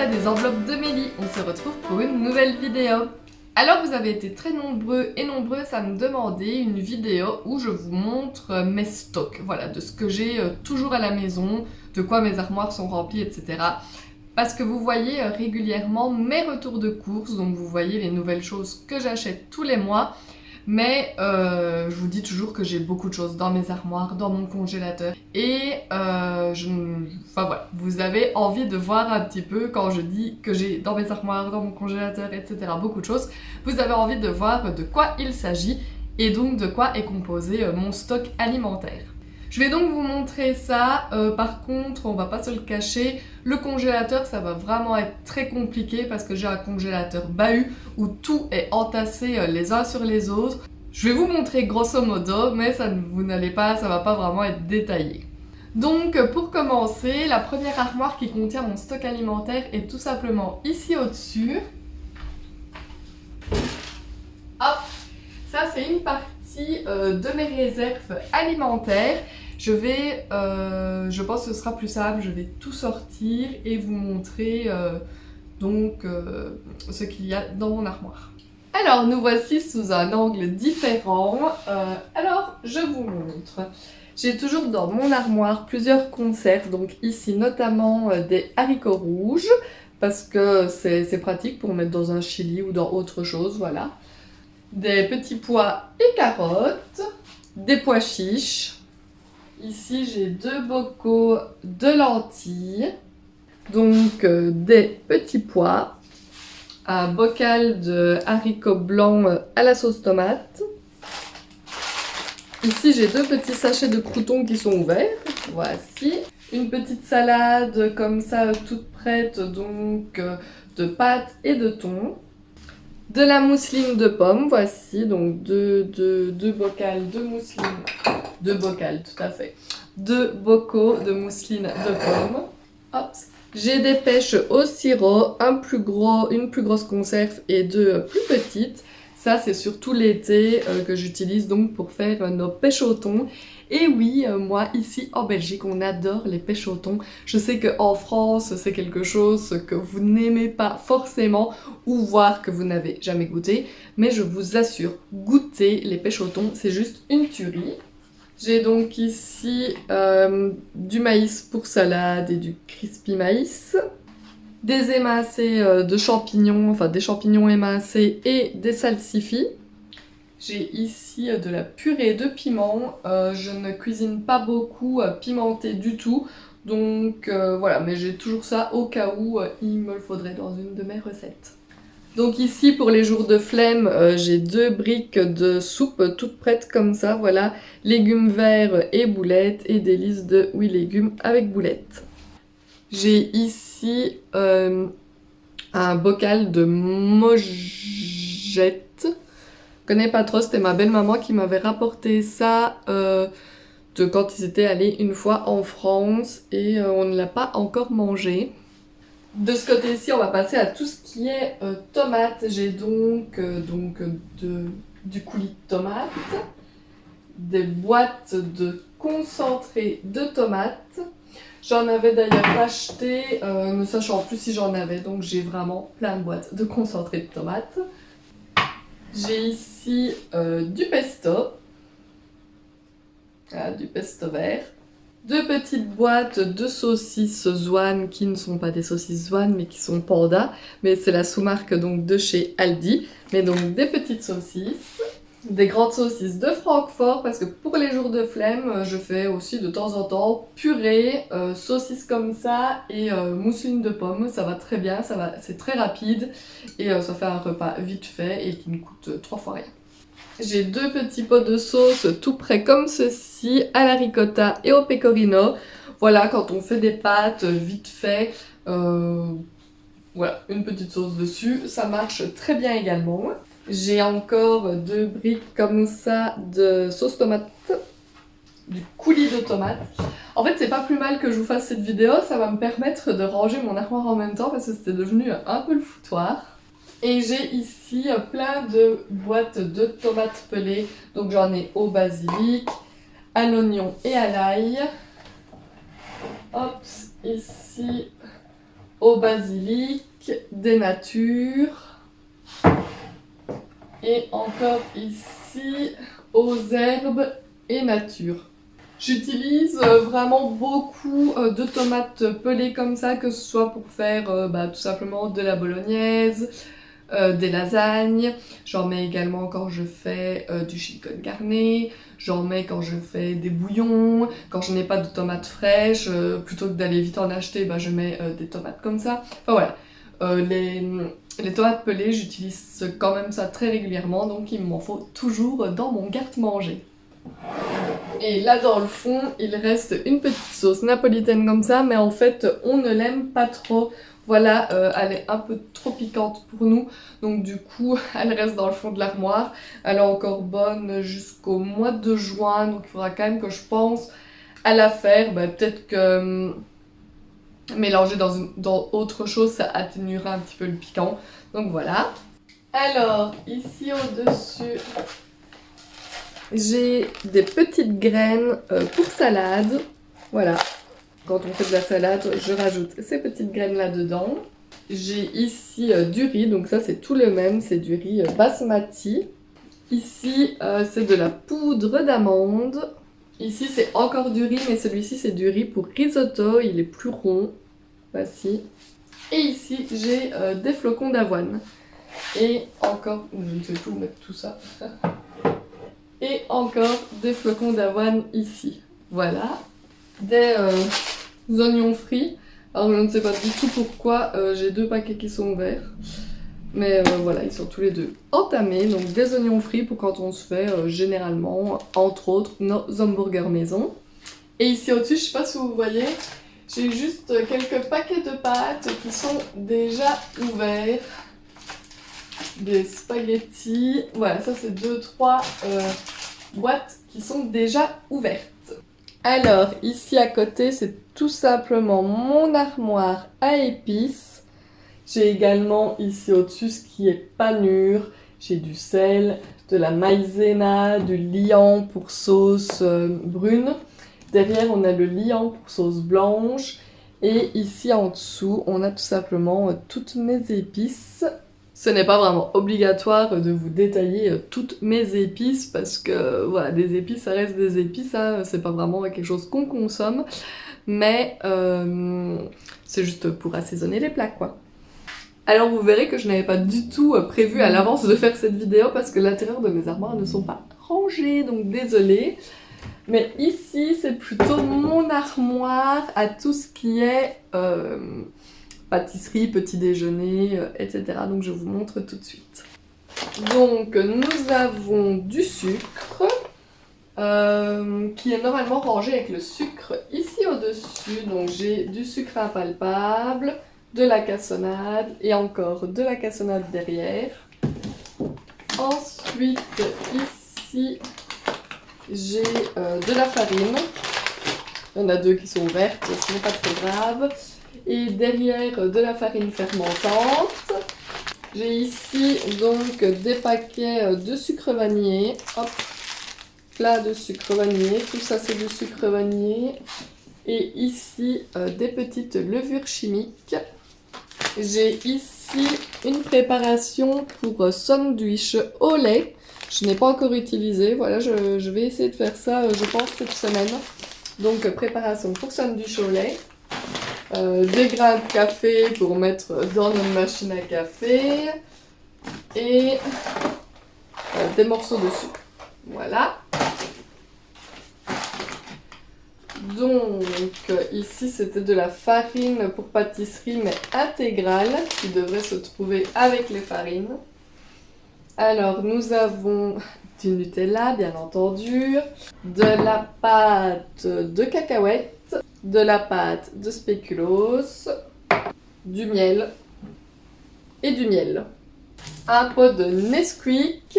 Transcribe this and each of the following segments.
c'est des enveloppes de Mélie. On se retrouve pour une nouvelle vidéo. Alors vous avez été très nombreux et nombreuses à me demander une vidéo où je vous montre mes stocks, voilà, de ce que j'ai toujours à la maison, de quoi mes armoires sont remplies, etc. Parce que vous voyez régulièrement mes retours de courses, donc vous voyez les nouvelles choses que j'achète tous les mois. Mais je vous dis toujours que j'ai beaucoup de choses dans mes armoires, dans mon congélateur. Et enfin voilà, vous avez envie de voir un petit peu quand je dis que j'ai dans mes armoires, dans mon congélateur, etc. beaucoup de choses. Vous avez envie de voir de quoi il s'agit et donc de quoi est composé mon stock alimentaire. Je vais donc vous montrer ça, par contre on va pas se le cacher, le congélateur ça va vraiment être très compliqué parce que j'ai un congélateur bahut où tout est entassé les uns sur les autres. Je vais vous montrer grosso modo mais ça va pas vraiment être détaillé. Donc pour commencer, la première armoire qui contient mon stock alimentaire est tout simplement ici au-dessus. Hop, ça c'est une partie de mes réserves alimentaires. Je pense que ce sera plus simple, je vais tout sortir et vous montrer ce qu'il y a dans mon armoire. Alors nous voici sous un angle différent, alors je vous montre. J'ai toujours dans mon armoire plusieurs conserves, donc ici notamment des haricots rouges, parce que c'est pratique pour mettre dans un chili ou dans autre chose, voilà. Des petits pois et carottes, des pois chiches. Ici j'ai 2 bocaux de lentilles, donc des petits pois, un bocal de haricots blancs à la sauce tomate. Ici j'ai 2 petits sachets de croûtons qui sont ouverts, voici. Une petite salade comme ça toute prête, donc de pâtes et de thon. De la mousseline de pommes, voici, donc deux bocaux de mousseline, 2 bocaux, tout à fait, 2 bocaux de mousseline de pommes. Hop. J'ai des pêches au sirop, une plus grosse conserve et 2 plus petites. Ça c'est surtout l'été que j'utilise donc pour faire nos pêches au thon. Et oui, moi ici en Belgique on adore les pêches au thon. Je sais qu'en France c'est quelque chose que vous n'aimez pas forcément ou voire que vous n'avez jamais goûté. Mais je vous assure, goûter les pêches au thon c'est juste une tuerie. J'ai donc ici du maïs pour salade et du crispy maïs. Des émincés de champignons, enfin des champignons émincés et des salsifis. J'ai ici de la purée de piment. Je ne cuisine pas beaucoup pimenté du tout. Donc voilà, mais j'ai toujours ça au cas où il me le faudrait dans une de mes recettes. Donc ici pour les jours de flemme, j'ai 2 briques de soupe toutes prêtes comme ça, voilà. Légumes verts et boulettes et des listes de 8 légumes avec boulettes. J'ai ici un bocal de mojettes. Je connais pas trop, c'était ma belle-maman qui m'avait rapporté ça de quand ils étaient allés une fois en France et on ne l'a pas encore mangé. De ce côté-ci, on va passer à tout ce qui est tomates. J'ai donc du coulis de tomates, des boîtes de concentré de tomates. J'en avais d'ailleurs acheté, ne sachant plus si j'en avais, donc j'ai vraiment plein de boîtes de concentré de tomates. J'ai ici du pesto, voilà, du pesto vert. 2 petites boîtes de saucisses Zwan qui ne sont pas des saucisses Zwan mais qui sont Panda, mais c'est la sous-marque donc de chez Aldi. Mais donc des petites saucisses, des grandes saucisses de Francfort parce que pour les jours de flemme, je fais aussi de temps en temps purée, saucisses comme ça et mousseline de pommes. Ça va très bien, c'est très rapide et ça fait un repas vite fait et qui ne coûte 3 fois rien. J'ai 2 petits pots de sauce tout prêts comme ceci, à la ricotta et au pecorino. Voilà, quand on fait des pâtes vite fait, voilà, une petite sauce dessus, ça marche très bien également. J'ai encore 2 briques comme ça de sauce tomate, du coulis de tomate. En fait, c'est pas plus mal que je vous fasse cette vidéo, ça va me permettre de ranger mon armoire en même temps parce que c'était devenu un peu le foutoir. Et j'ai ici plein de boîtes de tomates pelées. Donc j'en ai au basilic, à l'oignon et à l'ail. Hop, ici au basilic, des natures. Et encore ici, aux herbes et nature. J'utilise vraiment beaucoup de tomates pelées comme ça, que ce soit pour faire tout simplement de la bolognaise, des lasagnes. J'en mets également quand je fais du chili con carne, j'en mets quand je fais des bouillons, quand je n'ai pas de tomates fraîches, plutôt que d'aller vite en acheter, je mets des tomates comme ça. Enfin voilà, les tomates pelées, j'utilise quand même ça très régulièrement, donc il m'en faut toujours dans mon garde-manger. Et là dans le fond, il reste une petite sauce napolitaine comme ça, mais en fait on ne l'aime pas trop. Voilà, elle est un peu trop piquante pour nous, donc du coup elle reste dans le fond de l'armoire. Elle est encore bonne jusqu'au mois de juin, donc il faudra quand même que je pense à la faire. Peut-être que mélanger dans autre chose, ça atténuera un petit peu le piquant. Donc voilà. Alors, ici au-dessus, j'ai des petites graines pour salade. Voilà, quand on fait de la salade, je rajoute ces petites graines là-dedans. J'ai ici du riz, donc ça c'est tout le même, c'est du riz basmati. Ici, c'est de la poudre d'amande. Ici, c'est encore du riz, mais celui-ci, c'est du riz pour risotto, il est plus rond. Voici. Et ici, j'ai des flocons d'avoine. Et encore, je ne sais plus où mettre tout ça. Et encore des flocons d'avoine ici. Voilà. Des oignons frits. Alors, je ne sais pas du tout pourquoi j'ai 2 paquets qui sont ouverts. Mais voilà, ils sont tous les deux entamés. Donc, des oignons frits pour quand on se fait généralement, entre autres, nos hamburgers maison. Et ici au-dessus, je ne sais pas si vous voyez, j'ai juste quelques paquets de pâtes qui sont déjà ouverts. Des spaghettis. Voilà, ça c'est 2-3 boîtes qui sont déjà ouvertes. Alors, ici à côté, c'est tout simplement mon armoire à épices. J'ai également ici au-dessus ce qui est panure. J'ai du sel, de la maïzena, du liant pour sauce brune. Derrière, on a le liant pour sauce blanche. Et ici en dessous, on a tout simplement toutes mes épices. Ce n'est pas vraiment obligatoire de vous détailler toutes mes épices parce que voilà, des épices, ça reste des épices, hein, c'est pas vraiment quelque chose qu'on consomme, mais c'est juste pour assaisonner les plats quoi. Alors vous verrez que je n'avais pas du tout prévu à l'avance de faire cette vidéo parce que l'intérieur de mes armoires ne sont pas rangées, donc désolée. Mais ici, c'est plutôt mon armoire à tout ce qui est pâtisserie, petit déjeuner, etc. Donc je vous montre tout de suite. Donc nous avons du sucre qui est normalement rangé avec le sucre ici au-dessus. Donc j'ai du sucre impalpable, de la cassonade et encore de la cassonade derrière. Ensuite ici j'ai de la farine. Il y en a 2 qui sont ouvertes, ce n'est pas très grave. Et derrière, de la farine fermentante. J'ai ici donc des paquets de sucre vanillé. Hop, plat de sucre vanillé. Tout ça, c'est du sucre vanillé. Et ici, des petites levures chimiques. J'ai ici une préparation pour sandwich au lait. Je n'ai pas encore utilisé. Voilà, je vais essayer de faire ça, je pense, cette semaine. Donc, préparation pour sandwich au lait. Des grains de café pour mettre dans notre machine à café. Et des morceaux de sucre. Voilà. Donc, ici, c'était de la farine pour pâtisserie, mais intégrale, qui devrait se trouver avec les farines. Alors, nous avons du Nutella, bien entendu, de la pâte de cacahuètes, de la pâte de spéculoos, du miel et du miel. Un pot de Nesquik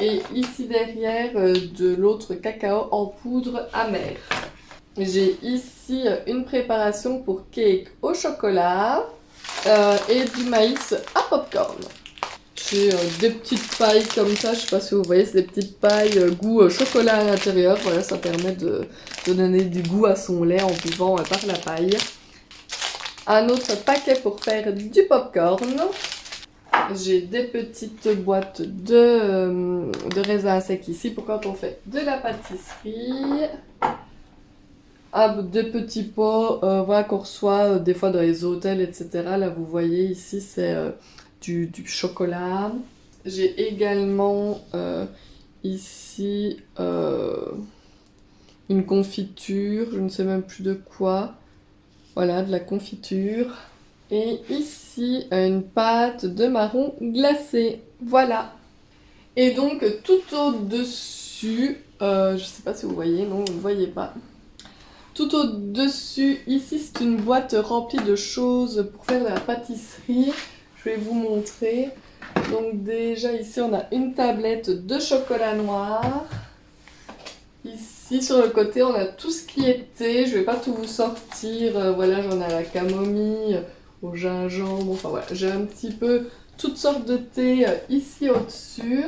et ici derrière de l'autre cacao en poudre amère. J'ai ici une préparation pour cake au chocolat et du maïs à popcorn. J'ai des petites pailles comme ça, je sais pas si vous voyez, c'est des petites pailles goût chocolat à l'intérieur. Voilà, ça permet de donner du goût à son lait en buvant par la paille. Un autre paquet pour faire du popcorn. J'ai des petites boîtes de raisins secs ici pour quand on fait de la pâtisserie. Des petits pots voilà, qu'on reçoit des fois dans les hôtels, etc. Là, vous voyez ici, c'est du chocolat. J'ai également ici une confiture, je ne sais même plus de quoi. Voilà, de la confiture. Et ici, une pâte de marron glacé. Voilà. Et donc, tout au-dessus, je ne sais pas si vous voyez, non, vous ne voyez pas. Tout au-dessus, ici, c'est une boîte remplie de choses pour faire de la pâtisserie. Je vais vous montrer. Donc déjà, ici, on a une tablette de chocolat noir. Ici, sur le côté, on a tout ce qui est thé. Je vais pas tout vous sortir. Voilà, j'en ai à la camomille, au gingembre. Enfin voilà, j'ai un petit peu toutes sortes de thé ici au-dessus.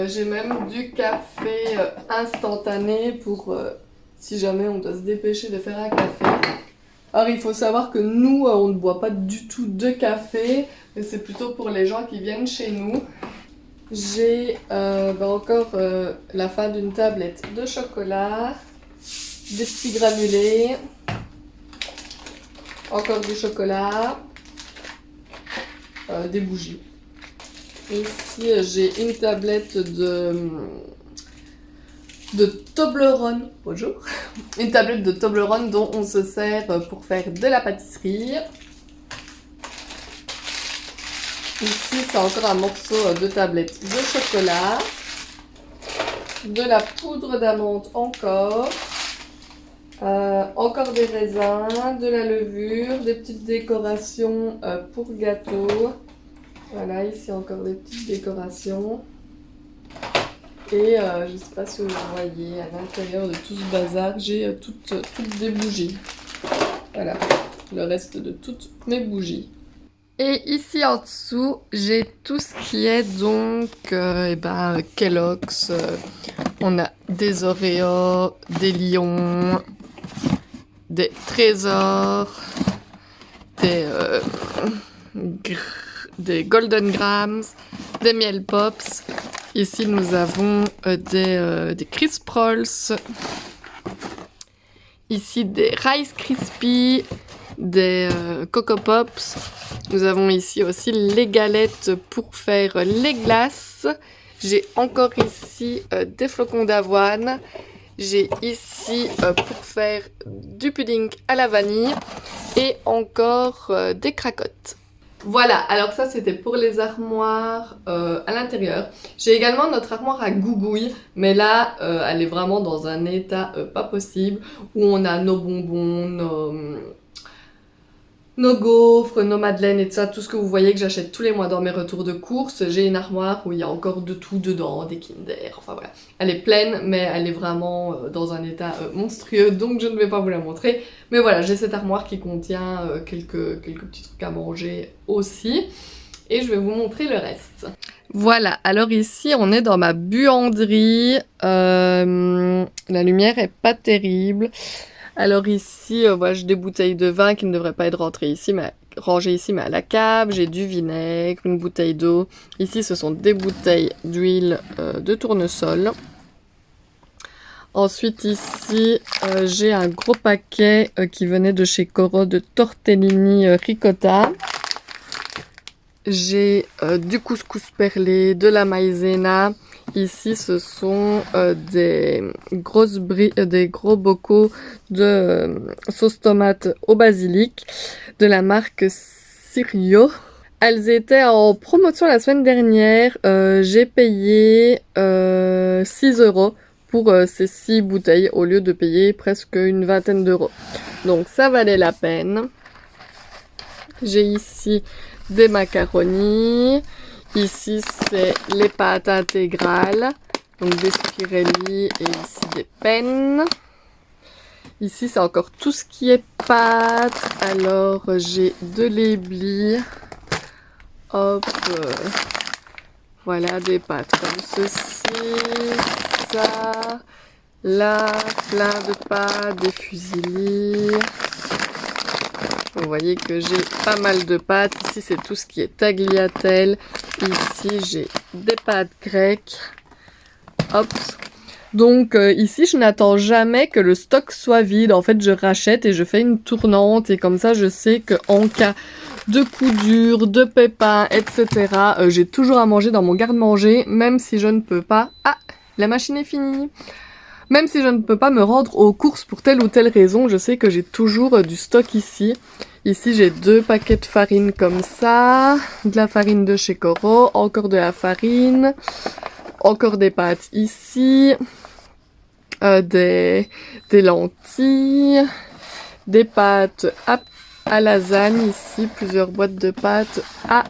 J'ai même du café instantané pour si jamais on doit se dépêcher de faire un café. Alors il faut savoir que nous, on ne boit pas du tout de café, mais c'est plutôt pour les gens qui viennent chez nous. J'ai encore la fin d'une tablette de chocolat, des petits granulés, encore du chocolat, des bougies. Ici, j'ai une tablette de Toblerone, bonjour, une tablette de Toblerone dont on se sert pour faire de la pâtisserie. Ici, c'est encore un morceau de tablette de chocolat, de la poudre d'amande encore, encore des raisins, de la levure, des petites décorations pour gâteau. Voilà, ici encore des petites décorations. Et je ne sais pas si vous voyez, à l'intérieur de tout ce bazar, j'ai toutes des bougies. Voilà, le reste de toutes mes bougies. Et ici en dessous, j'ai tout ce qui est donc Kellogg's. On a des Oreos, des Lions, des Trésors, des Golden Grams, des Miel Pops. Ici, nous avons des Crisp Rolls. Ici, des Rice Krispies, des Coco Pops. Nous avons ici aussi les galettes pour faire les glaces. J'ai encore ici des flocons d'avoine. J'ai ici pour faire du pudding à la vanille. Et encore des cracottes. Voilà, alors ça c'était pour les armoires à l'intérieur. J'ai également notre armoire à gougouille, mais là elle est vraiment dans un état pas possible, où on a nos bonbons, nos gaufres, nos madeleines et tout ça, tout ce que vous voyez que j'achète tous les mois dans mes retours de courses. J'ai une armoire où il y a encore de tout dedans, des Kinder, enfin voilà. Elle est pleine, mais elle est vraiment dans un état monstrueux, donc je ne vais pas vous la montrer. Mais voilà, j'ai cette armoire qui contient quelques petits trucs à manger aussi. Et je vais vous montrer le reste. Voilà, alors ici on est dans ma buanderie. La lumière est pas terrible. Alors ici, voilà, j'ai des bouteilles de vin qui ne devraient pas être rangées ici, mais à la cave. J'ai du vinaigre, une bouteille d'eau. Ici, ce sont des bouteilles d'huile de tournesol. Ensuite, ici, j'ai un gros paquet qui venait de chez Coro de tortellini ricotta. J'ai du couscous perlé, de la maïzena. Ici, ce sont des gros bocaux de sauce tomate au basilic de la marque Sirio. Elles étaient en promotion la semaine dernière. J'ai payé 6 € pour ces 6 bouteilles au lieu de payer presque une vingtaine d'euros. Donc ça valait la peine. J'ai ici des macaronis. Ici, c'est les pâtes intégrales, donc des spirelli et ici des pennes. Ici, c'est encore tout ce qui est pâtes. Alors, j'ai de l'éblis. Hop, voilà, des pâtes comme ceci, ça, là, plein de pâtes, des fusillis. Vous voyez que j'ai pas mal de pâtes. Ici, c'est tout ce qui est tagliatelle. Ici, j'ai des pâtes grecques. Hop. Donc ici, je n'attends jamais que le stock soit vide. En fait, je rachète et je fais une tournante. Et comme ça, je sais qu'en cas de coups durs, de pépins, etc., j'ai toujours à manger dans mon garde-manger, même si je ne peux pas... Ah, la machine est finie. Même si je ne peux pas me rendre aux courses pour telle ou telle raison, je sais que j'ai toujours du stock ici. Ici, j'ai 2 paquets de farine comme ça, de la farine de chez Coro, encore de la farine, encore des pâtes ici, des lentilles, des pâtes à lasagne ici, plusieurs boîtes de pâtes à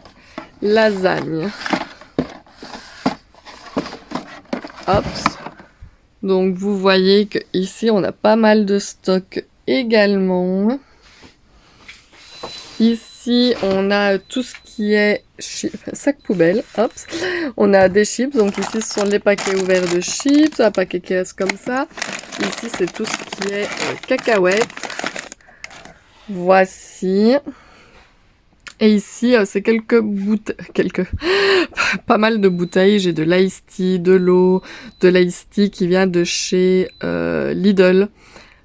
lasagne. Hop. Donc vous voyez que ici on a pas mal de stock également. Ici on a tout ce qui est sac poubelle, hop. On a des chips, donc ici ce sont les paquets ouverts de chips, un paquet caisse comme ça. Ici c'est tout ce qui est cacahuètes. Voici. Et ici, c'est pas mal de bouteilles. J'ai de l'ice tea, de l'eau, de l'ice tea qui vient de chez Lidl.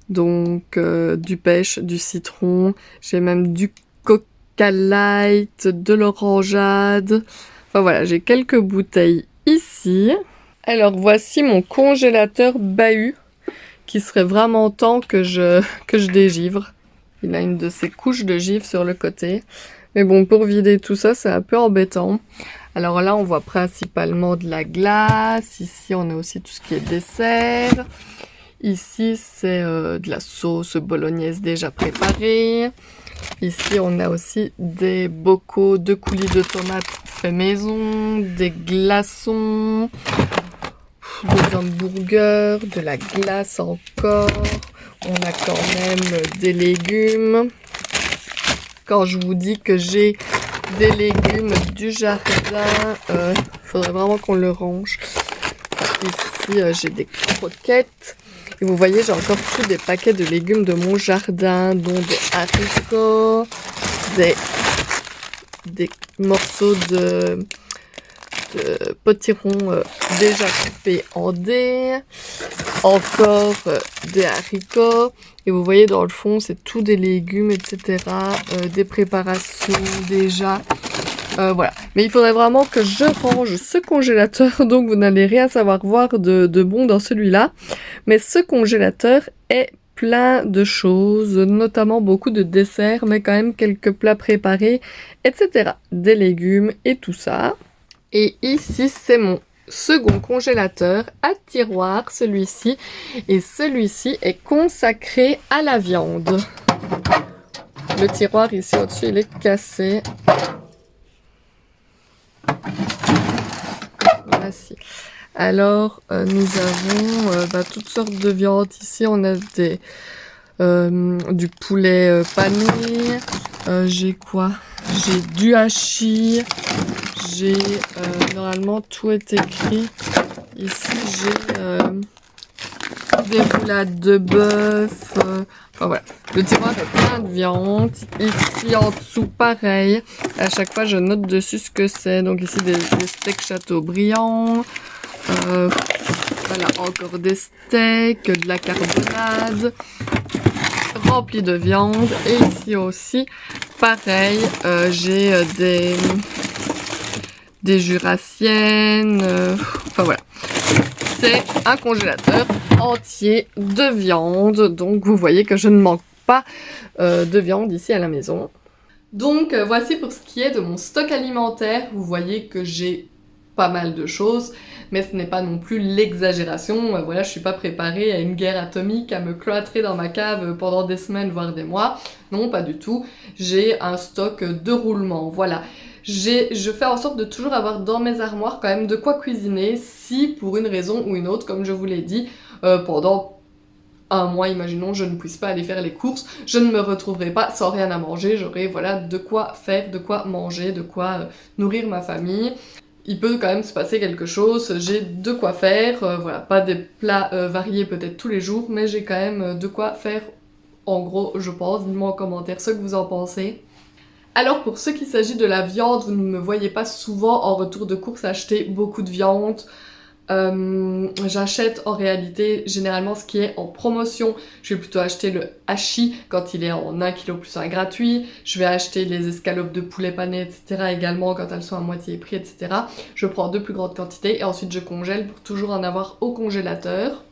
Donc, du pêche, du citron. J'ai même du Coca Light, de l'orangeade. Enfin voilà, j'ai quelques bouteilles ici. Alors, voici mon congélateur bahut qui serait vraiment temps que je dégivre. Il a une de ces couches de givre sur le côté. Mais bon, pour vider tout ça, c'est un peu embêtant. Alors là, on voit principalement de la glace. Ici, on a aussi tout ce qui est dessert. Ici, c'est de la sauce bolognaise déjà préparée. Ici, on a aussi des bocaux de coulis de tomates fait maison, des glaçons, des hamburgers, de la glace encore. On a quand même des légumes. Quand je vous dis que j'ai des légumes du jardin, faudrait vraiment qu'on le range. Ici, j'ai des croquettes. Et vous voyez, j'ai encore tous des paquets de légumes de mon jardin, dont des haricots, des morceaux de potiron déjà coupés en dés, encore des haricots. Et vous voyez dans le fond, c'est tout des légumes, etc. Des préparations déjà. Voilà. Mais il faudrait vraiment que je range ce congélateur. Donc vous n'allez rien savoir voir de bon dans celui-là. Mais ce congélateur est plein de choses, notamment beaucoup de desserts, mais quand même quelques plats préparés, etc. Des légumes et tout ça. Et ici, c'est mon second congélateur à tiroir, celui-ci. Et celui-ci est consacré à la viande. Le tiroir ici au-dessus, il est cassé. Voici. Alors, nous avons toutes sortes de viandes. Ici, on a du poulet pané. J'ai quoi? J'ai du hachis. J'ai normalement tout est écrit. Ici j'ai des roulades de bœuf. Enfin voilà, le tiroir est plein de viande. Ici en dessous pareil. À chaque fois je note dessus ce que c'est. Donc ici des steaks Chateaubriand. Voilà, encore des steaks, de la carbonade remplie de viande. Et ici aussi pareil, j'ai des jurassiennes, enfin voilà. C'est un congélateur entier de viande, donc vous voyez que je ne manque pas de viande ici à la maison. Donc voici pour ce qui est de mon stock alimentaire. Vous voyez que j'ai pas mal de choses, mais ce n'est pas non plus l'exagération. Voilà, je suis pas préparée à une guerre atomique, à me cloîtrer dans ma cave pendant des semaines, voire des mois. Non, pas du tout. J'ai un stock de roulement, voilà. Je fais en sorte de toujours avoir dans mes armoires quand même de quoi cuisiner si pour une raison ou une autre, comme je vous l'ai dit, pendant un mois, imaginons, je ne puisse pas aller faire les courses, je ne me retrouverai pas sans rien à manger, j'aurai voilà de quoi faire, de quoi manger, de quoi nourrir ma famille. Il peut quand même se passer quelque chose, j'ai de quoi faire, voilà, pas des plats variés peut-être tous les jours, mais j'ai quand même de quoi faire En gros, je pense, dites-moi en commentaire ce que vous en pensez. Alors pour ce qui s'agit de la viande, vous ne me voyez pas souvent en retour de course acheter beaucoup de viande. J'achète en réalité généralement ce qui est en promotion. Je vais plutôt acheter le hachis quand il est en 1 kg plus 1 gratuit. Je vais acheter les escalopes de poulet pané, etc. également quand elles sont à moitié prix, etc. Je prends de plus grandes quantités et ensuite je congèle pour toujours en avoir au congélateur.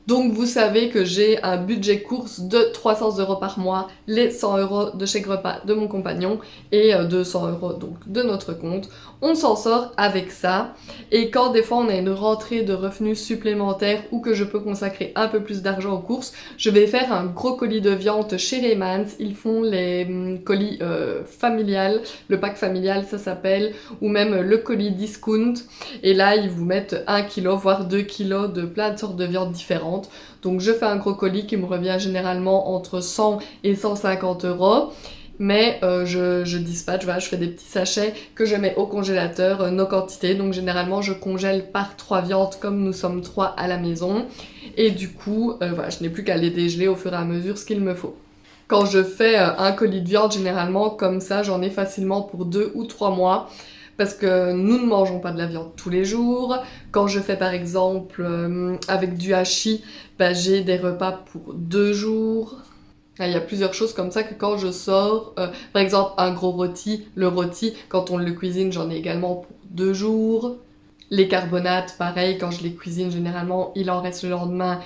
Donc vous savez que j'ai un budget course de 300 € par mois, les 100 € de chèque repas de mon compagnon et 200 € donc de notre compte. On s'en sort avec ça et quand des fois on a une rentrée de revenus supplémentaires ou que je peux consacrer un peu plus d'argent aux courses, je vais faire un gros colis de viande chez Raymans. Ils font les colis familial, le pack familial ça s'appelle, ou même le colis discount et là ils vous mettent 1 kg voire 2 kg de plein de sortes de viandes différentes. Donc je fais un gros colis qui me revient généralement entre 100 et 150 €. Mais je dispatche, voilà, je fais des petits sachets que je mets au congélateur, nos quantités. Donc généralement je congèle par 3 viandes comme nous sommes 3 à la maison. Et du coup, voilà, je n'ai plus qu'à les dégeler au fur et à mesure ce qu'il me faut. Quand je fais un colis de viande, généralement comme ça, j'en ai facilement pour 2 ou 3 mois. Parce que nous ne mangeons pas de la viande tous les jours. Quand je fais par exemple avec du hachis, bah, j'ai des repas pour 2 jours. Il y a plusieurs choses comme ça que quand je sors, par exemple un gros rôti, le rôti, quand on le cuisine, j'en ai également pour 2 jours. Les carbonates, pareil, quand je les cuisine, généralement, il en reste le lendemain,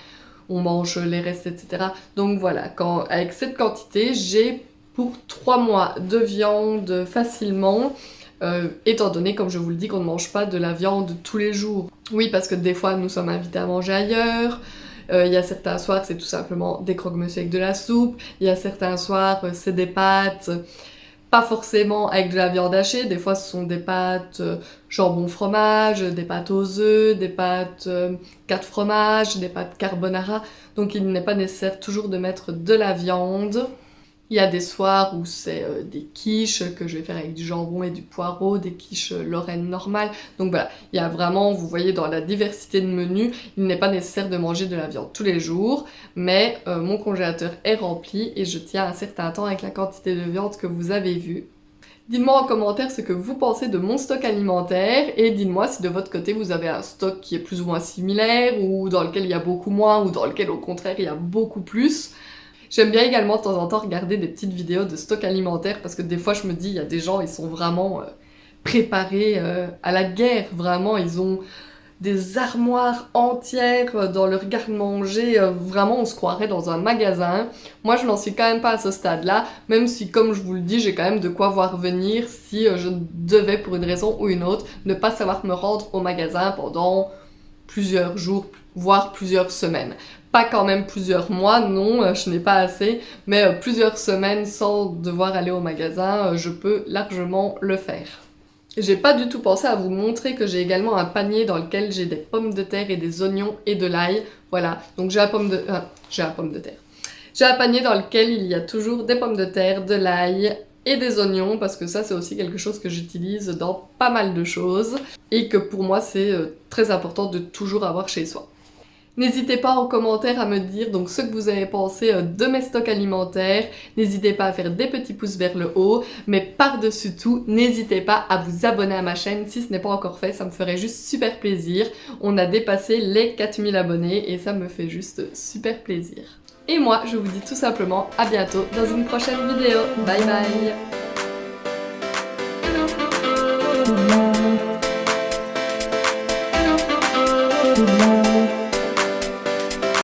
on mange les restes, etc. Donc voilà, avec cette quantité, j'ai pour 3 mois de viande facilement. Étant donné, comme je vous le dis, qu'on ne mange pas de la viande tous les jours. Oui, parce que des fois, nous sommes invités à manger ailleurs. Il y a certains soirs, c'est tout simplement des croque-monsieur avec de la soupe. Il y a certains soirs, c'est des pâtes, pas forcément avec de la viande hachée. Des fois, ce sont des pâtes jambon fromage, des pâtes aux œufs, des pâtes 4 fromages, des pâtes carbonara. Donc, il n'est pas nécessaire toujours de mettre de la viande. Il y a des soirs où c'est des quiches que je vais faire avec du jambon et du poireau, des quiches lorraine normales. Donc voilà, il y a vraiment, vous voyez, dans la diversité de menus, il n'est pas nécessaire de manger de la viande tous les jours, mais mon congélateur est rempli et je tiens un certain temps avec la quantité de viande que vous avez vue. Dites-moi en commentaire ce que vous pensez de mon stock alimentaire et dites-moi si de votre côté vous avez un stock qui est plus ou moins similaire ou dans lequel il y a beaucoup moins ou dans lequel au contraire il y a beaucoup plus. J'aime bien également de temps en temps regarder des petites vidéos de stock alimentaire parce que des fois je me dis, il y a des gens, ils sont vraiment préparés à la guerre, vraiment, ils ont des armoires entières dans leur garde-manger, vraiment on se croirait dans un magasin. Moi je n'en suis quand même pas à ce stade-là, même si comme je vous le dis, j'ai quand même de quoi voir venir si je devais pour une raison ou une autre ne pas savoir me rendre au magasin pendant plusieurs jours, voire plusieurs semaines. Pas quand même plusieurs mois, non, je n'ai pas assez, mais plusieurs semaines sans devoir aller au magasin, je peux largement le faire. J'ai pas du tout pensé à vous montrer que j'ai également un panier dans lequel j'ai des pommes de terre et des oignons et de l'ail. Voilà, donc j'ai un pomme de terre. J'ai un panier dans lequel il y a toujours des pommes de terre, de l'ail et des oignons, parce que ça c'est aussi quelque chose que j'utilise dans pas mal de choses et que pour moi c'est très important de toujours avoir chez soi. N'hésitez pas en commentaire à me dire donc ce que vous avez pensé de mes stocks alimentaires. N'hésitez pas à faire des petits pouces vers le haut. Mais par-dessus tout, n'hésitez pas à vous abonner à ma chaîne si ce n'est pas encore fait. Ça me ferait juste super plaisir. On a dépassé les 4000 abonnés et ça me fait juste super plaisir. Et moi, je vous dis tout simplement à bientôt dans une prochaine vidéo. Bye bye!